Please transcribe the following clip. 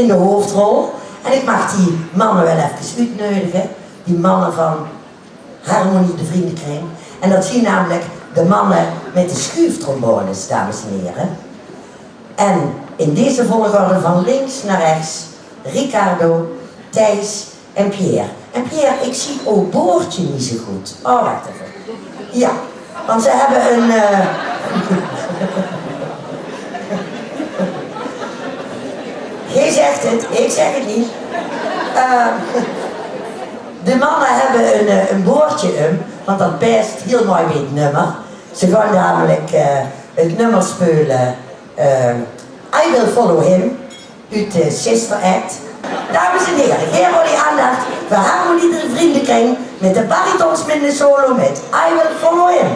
in de hoofdrol. En ik mag die mannen wel even uitnodigen. Die mannen van Harmonie de Vriendenkring. En dat zien namelijk de mannen met de schuiftrombones, dames en heren. En in deze volgorde van links naar rechts, Ricardo, Thijs en Pierre. En Pierre, ik zie ook Boortje niet zo goed. Oh, wacht even. Ja, want ze hebben een... Jij zegt het, ik zeg het niet. De mannen hebben een boordje want dat past heel mooi bij het nummer. Ze gaan namelijk het nummer spelen I Will Follow Him uit de Sister Act. Dames en heren, geef voor die aandacht voor Harmonie de Vriendenkring met de baritonsminder solo met I Will Follow Him.